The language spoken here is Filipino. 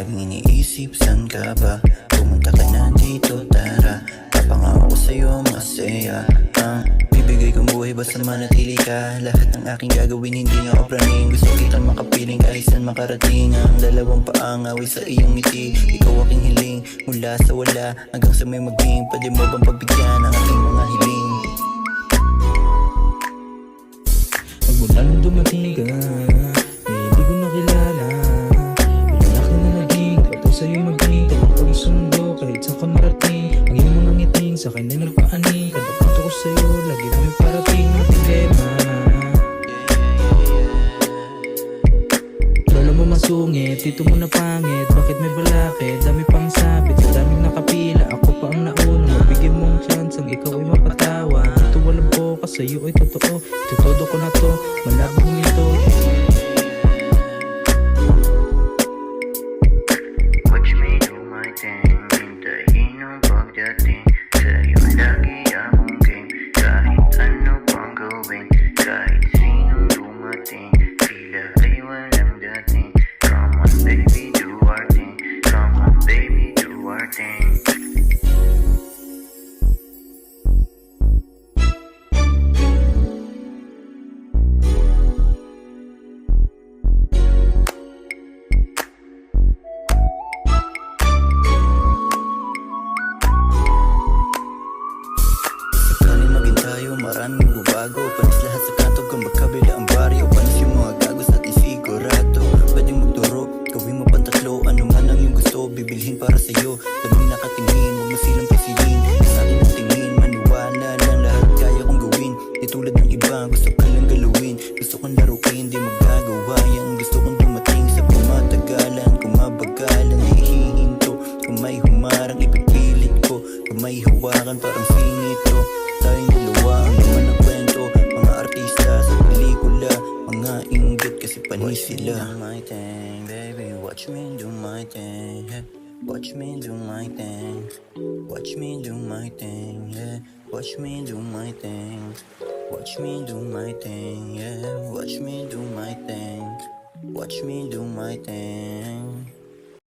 laging iniisip, saan ka ba? Pumunta ka na dito, tara. Papangako ko sa'yo, masaya ang bibigay kong buhay basta manatili ka. Lahat ng aking gagawin hindi nga o praning. Gusto kitang makapiling kahit saan makarating. Ang dalawang paang away sa iyong ngiti. Ikaw aking hiling, mula sa wala hanggang sa may maging. Pwede mo bang pagbigyan ang aking mga hiling? Magmula nung dumating ka, hindi ko nakilala. Lalaki na naging, pato sa'yo maging. Kapag sundo, kahit sa kamarating. Ang iyong mga ngiting, sa'kin ay nagpaaning. Kada punto ko sa'yo, lagi na may parating na problema. Lolo mo masungit, tito mo na pangit. Bakit may balakid, dami pang sabit. Sa daming nakapila, ako pa ang nauna. Mabigyan mong chance, ang ikaw ay mapatawa. Ito walang po, sa'yo ay totoo. Itutodo ko na to, malabong ito. Watch me do my thing, hintayin ang pagdating. Sa'yo lagi akong game, kahit ano pang gawin. Kahit sinong dumating, tila ay walang dating. Come on baby, do our thing. Come on baby, do our thing. Maraming bubago, panis lahat sa kanto kang magkabila ang baryo. Panis yung mga gagos natin sigurado. Pwedeng magturo, gawin mo pang tatlo. Ano man ang iyong gusto, bibilhin para sa'yo. Laming nakatingin, huwag mo silang pasilin. Sa akin ang tingin, maniwala lang lahat kaya kong gawin. Di tulad ng iba, gusto ka lang galawin. Gusto kong laruin, di magagawa yan. Gusto kong dumating sa pumatagalan. Kung mabagalan, hihinto. Kung may humarang, ipipilit ko. Kung may hawakan, parang finito. Tayong dalawa ang naman ang kwento. Mga artista sa pelikula, mga inggit kasi panis sila. My thing, baby, watch me do my thing, yeah. Watch me do my thing. Watch me do my thing, yeah. Watch me do my thing. Watch me do my thing, yeah. Watch me do my thing. Watch me do my thing.